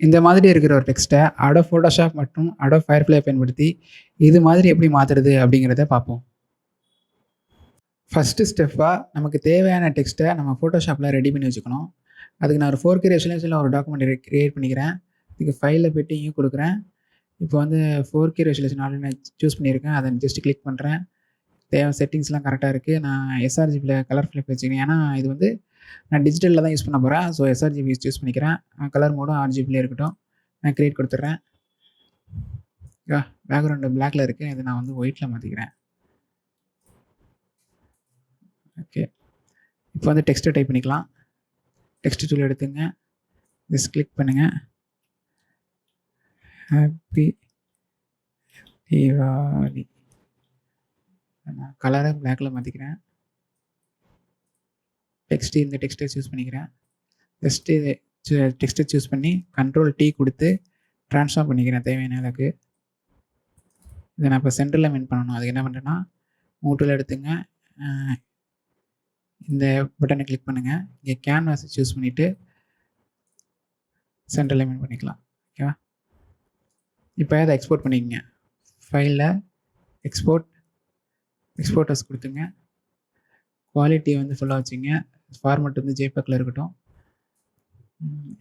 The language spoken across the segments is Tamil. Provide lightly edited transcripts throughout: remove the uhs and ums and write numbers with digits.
இந்த மாதிரி இருக்கிற ஒரு டெக்ஸ்ட்டை Adobe Photoshop மற்றும் Adobe firefly பயன்படுத்தி இது மாதிரி எப்படி மாற்றுறது அப்படிங்கிறத பார்ப்போம். ஃபஸ்ட்டு ஸ்டெப்பாக நமக்கு தேவையான டெக்ஸ்ட்டை நம்ம ஃபோட்டோஷாப்பில் ரெடி பண்ணி வச்சுக்கணும். அதுக்கு நான் ஒரு 4K ரெசல்யூஷனில் ஒரு டாக்குமெண்ட் கிரியேட் பண்ணிக்கிறேன். இதுக்கு ஃபைலில் போய்ட்டு இங்கே கொடுக்குறேன். இப்போ வந்து 4K ரெசல்யூஷன் ஆல்ரெடி நான் சூஸ் பண்ணியிருக்கேன். அதை ஜஸ்ட் கிளிக் பண்ணுறேன். தேவை செட்டிங்ஸ்லாம் கரெக்டாக இருக்குது. நான் sRGBயில் கலர் ஃபிலிப் வச்சுக்கிறேன். ஏன்னா இது வந்து நான் டிஜிட்டலில் தான் யூஸ் பண்ண போகிறேன். ஸோ sRGB சூஸ் பண்ணிக்கிறேன். கலர் மோடும் RGBயில் இருக்கட்டும். நான் கிரியேட் கொடுத்துட்றேன். பேக்ரவுண்டு பிளாக்ல இருக்குது. இதை நான் வந்து ஒயிட்டில் மாற்றிக்கிறேன். ஓகே, இப்போ வந்து டெக்ஸ்ட்டை டைப் பண்ணிக்கலாம். டெக்ஸ்ட் டூல் எடுத்துங்க. ஜஸ்ட் கிளிக் பண்ணுங்கள். ஹாப்பி தீபாவளி. நான் கலரை பிளாக்ல மாற்றிக்கிறேன். டெக்ஸ்ட்டு இந்த டெக்ஸ்ட்டை சூஸ் பண்ணிக்கிறேன். ஜஸ்ட்டு டெக்ஸ்ட்டை சூஸ் பண்ணி Ctrl+T கொடுத்து ட்ரான்ஸ்ஃபார்ம் பண்ணிக்கிறேன் தேவையான அளவுக்கு. இதை நான் இப்போ சென்டரில் மெயின் பண்ணணும். அதுக்கு என்ன பண்ணுறேன்னா மூட்டில் எடுத்துங்க. இந்த பட்டனை கிளிக் பண்ணுங்கள். இங்கே கேன்வாஸை சூஸ் பண்ணிவிட்டு சென்டரில் மெயின் பண்ணிக்கலாம். ஓகேவா? இப்போ அதை எக்ஸ்போர்ட் பண்ணிக்கங்க. ஃபைலில் எக்ஸ்போர்ட்டர்ஸ் கொடுத்துங்க. குவாலிட்டி வந்து ஃபுல்லாக வச்சுங்க. ஃபார்மேட் வந்து JPEGல இருக்கட்டும்.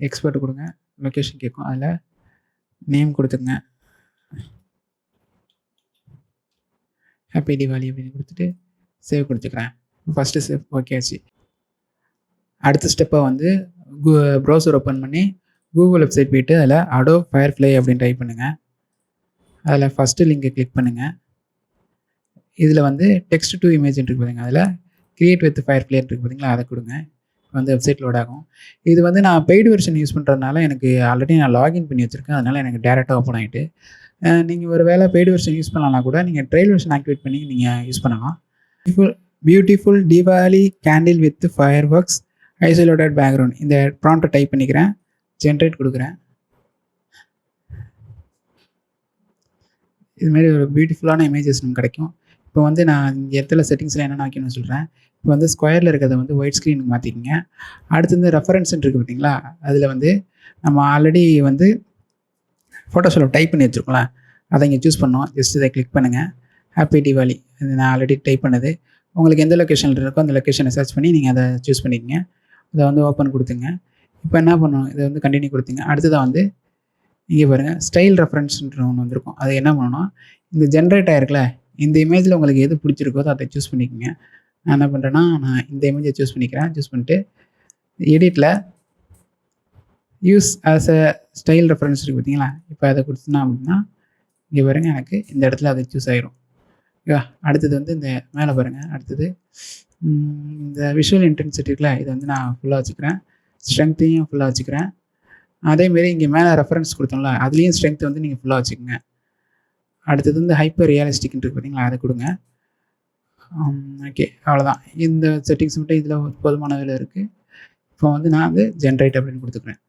எக்ஸ்போர்ட் கொடுங்க. லொக்கேஷன் கேட்கும். அதில் நேம் கொடுத்துங்க. ஹாப்பி தீபாவளி அப்படின்னு கொடுத்துட்டு சேவ் கொடுத்துக்கிறேன். ஃபஸ்ட்டு ஸ்டெப் ஓகே ஆச்சு. அடுத்த ஸ்டெப்பை வந்து ப்ரௌசர் ஓப்பன் பண்ணி கூகுள் வெப்சைட் போய்ட்டு அதில் Adobe firefly அப்படின்னு டைப் பண்ணுங்கள். அதில் ஃபஸ்ட்டு லிங்கை கிளிக் பண்ணுங்கள். இதில் வந்து டெக்ஸ்ட் டு இமேஜ் இருக்குது பார்த்தீங்க. அதில் கிரியேட் வித் firefly இருக்குது பார்த்தீங்களா, அதை கொடுங்க. வந்து வெப்சைட் லோட் ஆகும். இது வந்து நான் பெய்டு வெர்ஷன் யூஸ் பண்ணுறதுனால எனக்கு ஆல்ரெடி நான் லாகின் பண்ணி வச்சுருக்கேன். அதனால் எனக்கு டேரெக்டாக ஓப்பன் ஆகிட்டு. நீங்கள் ஒரு வேளை பெய்டு வெர்ஷன் யூஸ் பண்ணலாம் கூட நீங்கள் ட்ரையல் வெர்ஷன் ஆக்டிவேட் பண்ணி நீங்கள் யூஸ் பண்ணலாம். Beautiful Deepavali candle with fire works isolated background. இந்த ப்ராம்ப்டை டைப் பண்ணிக்கிறேன். ஜென்ரேட் கொடுக்குறேன். இதுமாரி ஒரு பியூட்டிஃபுல்லான இமேஜஸ் நமக்கு கிடைக்கும். இப்போ வந்து நான் இந்த இடத்துல செட்டிங்ஸில் என்னென்ன வைக்கணும்னு சொல்கிறேன். இப்போ வந்து ஸ்கொயரில் இருக்கிறத வந்து ஒயிட் ஸ்க்ரீனுக்கு மாற்றிக்கிங்க. அடுத்து வந்து ரெஃபரன்ஸ் இருக்குது பார்த்தீங்களா, அதில் வந்து நம்ம ஆல்ரெடி வந்து ஃபோட்டோஷாப்பில் டைப் பண்ணி வச்சுருக்கோம்ல, அதை இங்கே சூஸ் பண்ணோம். ஜஸ்ட் இதை கிளிக் பண்ணுங்கள். ஹாப்பி தீபாவளி இது நான் ஆல்ரெடி டைப் பண்ணது. உங்களுக்கு எந்த லொக்கேஷனில் இருக்கோ அந்த லொக்கேஷனை சர்ச் பண்ணி நீங்கள் அதை சூஸ் பண்ணிக்கங்க. அதை வந்து ஓப்பன் கொடுத்துங்க. இப்போ என்ன பண்ணணும், இதை வந்து கண்டினியூ கொடுத்துங்க. அடுத்ததாக வந்து இங்கே பாருங்கள் ஸ்டைல் ரெஃபரன்ஸ்ன்ற ஒன்று வந்திருக்கும். அது என்ன பண்ணணும்னா இந்த ஜென்ரேட் ஆகிருக்குல்ல, இந்த இமேஜில் உங்களுக்கு எது பிடிச்சிருக்கோ அதை சூஸ் பண்ணிக்கோங்க. நான் என்ன பண்ணுறேன்னா நான் இந்த இமேஜை சூஸ் பண்ணிக்கிறேன். சூஸ் பண்ணிட்டு எடிட்டில் use as a style reference இருக்குது பார்த்தீங்களா, இப்போ அதை கொடுத்தோன்னா அப்படின்னா இங்கே பாருங்கள் எனக்கு இந்த இடத்துல அது சூஸ் ஆகிரும். அடுத்தது வந்து இந்த மேலே பாருங்கள். அடுத்தது இந்த விஷுவல் இன்டென்சிட்டி இருக்குல்ல, இதை வந்து நான் ஃபுல்லாக வச்சுக்கிறேன். ஸ்ட்ரென்த்தையும் ஃபுல்லாக வச்சுக்கிறேன். அதேமாரி இங்கே மேலே ரெஃபரன்ஸ் கொடுத்தோம்ல, அதுலேயும் ஸ்ட்ரென்த் வந்து நீங்கள் ஃபுல்லாக வச்சுக்கோங்க. அடுத்தது வந்து ஹைப்பர் ரியலிஸ்டிக்னு இருக்குது பார்த்தீங்களா, அதை கொடுங்க. ஓகே, அவ்வளோதான். இந்த செட்டிங்ஸ் மட்டும் இதில் போதுமான வேலை இருக்குது. இப்போ வந்து நான் வந்து ஜென்ரேட் அப்படின்னு கொடுத்துக்கிறேன்.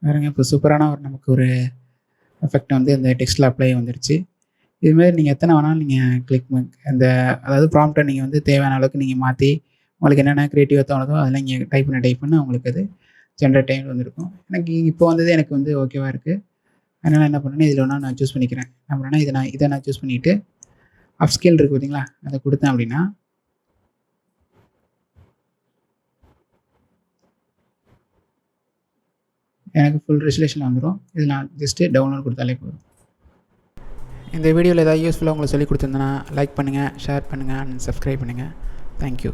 வேறுங்க இப்போ சூப்பரான நமக்கு ஒரு எஃபெக்ட் வந்து இந்த டெக்ஸ்ட்டில் அப்ளை வந்துடுச்சு. இதுமாரி நீங்கள் எத்தனை வேணாலும் நீங்கள் கிளிக் அந்த அதாவது ப்ராம்ப்டை நீங்கள் வந்து தேவையான அளவுக்கு நீங்கள் மாற்றி உங்களுக்கு என்னென்ன க்ரியேட்டிவாக தோணுதோ அதெல்லாம் நீங்கள் டைப் பண்ண உங்களுக்கு அது ஜென்ரேட் டைமில் வந்துருக்கும். எனக்கு இப்போ வந்தது எனக்கு வந்து ஓகேவாக இருக்குது. அதனால் என்ன பண்ணேன்னா இதில் ஒன்றா நான் சூஸ் பண்ணிக்கிறேன். என்ன பண்ணேன்னா இதை நான் சூஸ் பண்ணிவிட்டு அப்ஸ்கேல் இருக்குது பார்த்தீங்களா, அதை கொடுத்தேன் அப்படின்னா எனக்கு ஃபுல் ரெசல்யூஷன் வந்துடும். இது நான் ஜஸ்ட்டு டவுன்லோட் கொடுத்தாலே போதும். இந்த வீடியோவில் ஏதாவது யூஸ்ஃபுல்லாக உங்களுக்கு சொல்லி கொடுத்துருந்தேன்னா லைக் பண்ணுங்கள், ஷேர் பண்ணுங்கள் அண்ட் சப்ஸ்கிரைப் பண்ணுங்கள். தேங்க்யூ.